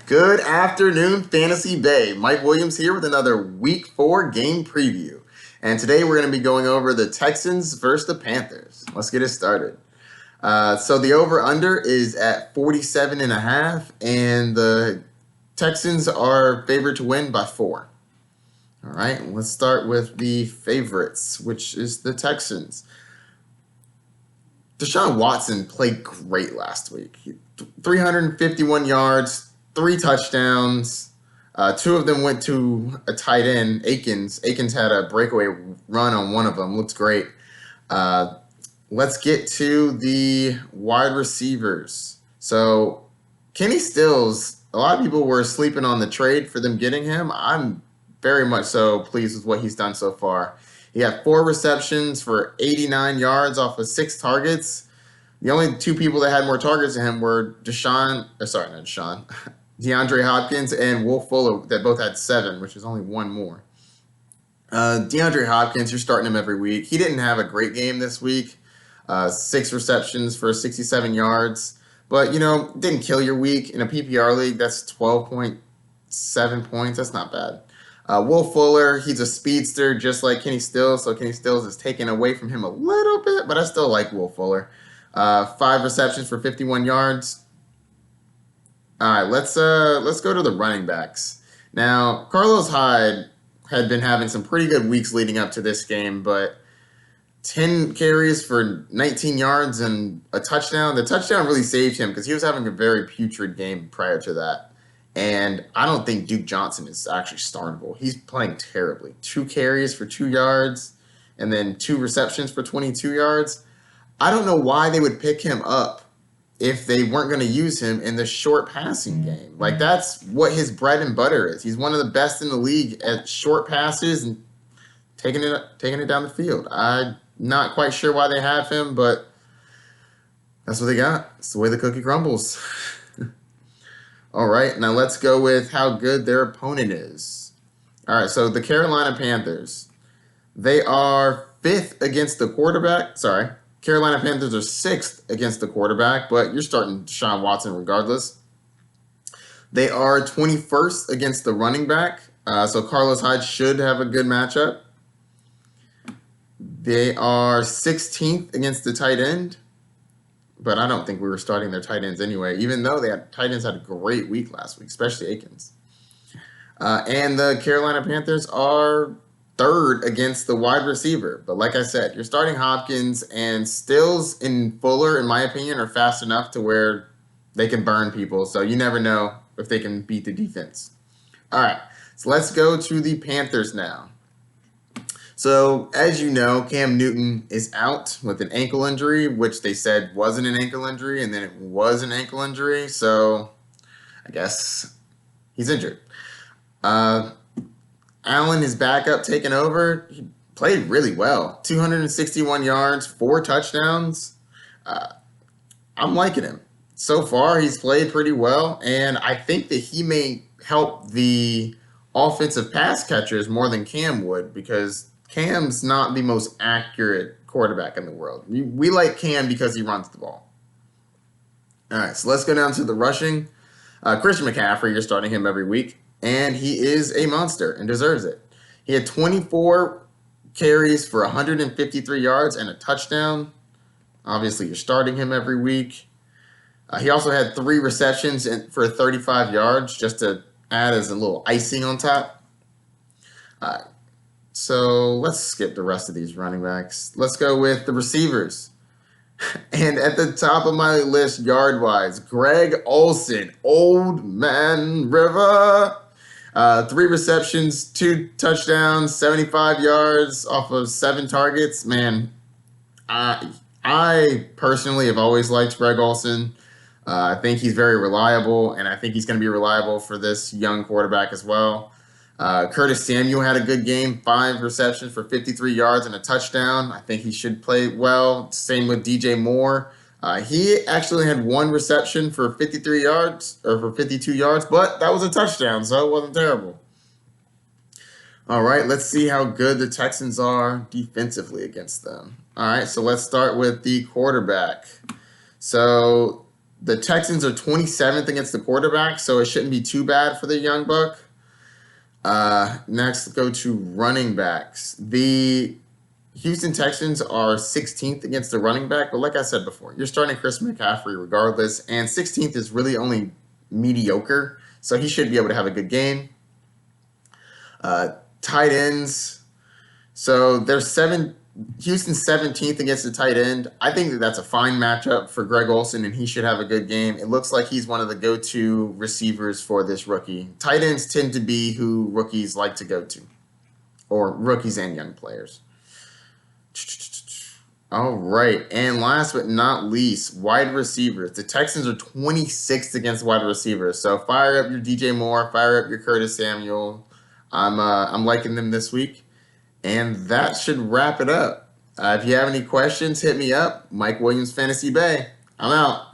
Good afternoon, Fantasy Bay. Mike Williams here with another Week 4 game preview. And today we're going to be going over the Texans versus the Panthers. Let's get it started. So the over-under is at 47.5, and the Texans are favored to win by 4. All right, let's start with the favorites, which is the Texans. Deshaun Watson played great last week. 351 yards, 3 touchdowns. 2 of them went to a tight end, Akins. Akins had a breakaway run on one of them. Looks great. Let's get to the wide receivers. So Kenny Stills, a lot of people were sleeping on the trade for them getting him. I'm very much so pleased with what he's done so far. He had 4 receptions for 89 yards off of 6 targets. The only 2 people that had more targets than him were DeAndre Hopkins and Will Fuller, that both had 7, which is only 1 more. DeAndre Hopkins, you're starting him every week. He didn't have a great game this week. 6 receptions for 67 yards. But, didn't kill your week. In a PPR league, that's 12.7 points. That's not bad. Will Fuller, he's a speedster just like Kenny Stills, so Kenny Stills is taken away from him a little bit, but I still like Will Fuller. 5 receptions for 51 yards. All right, let's go to the running backs. Now, Carlos Hyde had been having some pretty good weeks leading up to this game, but 10 carries for 19 yards and a touchdown. The touchdown really saved him because he was having a very putrid game prior to that. And I don't think Duke Johnson is actually startable. He's playing terribly. 2 carries for 2 yards and then 2 receptions for 22 yards. I don't know why they would pick him up if they weren't going to use him in the short passing game. Like, that's what his bread and butter is. He's one of the best in the league at short passes and taking it down the field. I'm not quite sure why they have him, but that's what they got. It's the way the cookie crumbles. All right, now let's go with how good their opponent is. All right, so the Carolina Panthers, they are 5th against the quarterback. Carolina Panthers are 6th against the quarterback, but you're starting Deshaun Watson regardless. They are 21st against the running back, so Carlos Hyde should have a good matchup. They are 16th against the tight end. But I don't think we were starting their tight ends anyway, even though tight ends had a great week last week, especially Akins. And the Carolina Panthers are 3rd against the wide receiver. But like I said, you're starting Hopkins, and Stills and Fuller, in my opinion, are fast enough to where they can burn people. So you never know if they can beat the defense. All right, so let's go to the Panthers now. So, as you know, Cam Newton is out with an ankle injury, which they said wasn't an ankle injury, and then it was an ankle injury. So, I guess he's injured. Allen, his backup, taking over. He played really well. 261 yards, 4 touchdowns. I'm liking him. So far, he's played pretty well, and I think that he may help the offensive pass catchers more than Cam would, because Cam's not the most accurate quarterback in the world. We like Cam because he runs the ball. All right, so let's go down to the rushing. Christian McCaffrey, you're starting him every week, and he is a monster and deserves it. He had 24 carries for 153 yards and a touchdown. Obviously, you're starting him every week. He also had 3 receptions for 35 yards, just to add as a little icing on top. So let's skip the rest of these running backs. Let's go with the receivers. And at the top of my list, yard-wise, Greg Olsen, Old Man River. 3 receptions, 2 touchdowns, 75 yards off of 7 targets. Man, I personally have always liked Greg Olsen. I think he's very reliable, and I think he's going to be reliable for this young quarterback as well. Curtis Samuel had a good game, 5 receptions for 53 yards and a touchdown. I think he should play well. Same with DJ Moore. He actually had 1 reception for 53 yards, or for 52 yards, but that was a touchdown, so it wasn't terrible. All right, let's see how good the Texans are defensively against them. All right, so let's start with the quarterback. So The Texans are 27th against the quarterback, so it shouldn't be too bad for the young buck. Next, go to running backs. The Houston Texans are 16th against the running back, but like I said before, you're starting Chris McCaffrey regardless, and 16th is really only mediocre, so he should be able to have a good game. Tight ends. So Houston's 17th against the tight end. I think that's a fine matchup for Greg Olsen, and he should have a good game. It looks like he's one of the go-to receivers for this rookie. Tight ends tend to be who rookies like to go to, or rookies and young players. All right, and last but not least, wide receivers. The Texans are 26th against wide receivers. So fire up your DJ Moore, fire up your Curtis Samuel. I'm liking them this week. And that should wrap it up. If you have any questions, hit me up. Mike Williams Fantasy Bay. I'm out.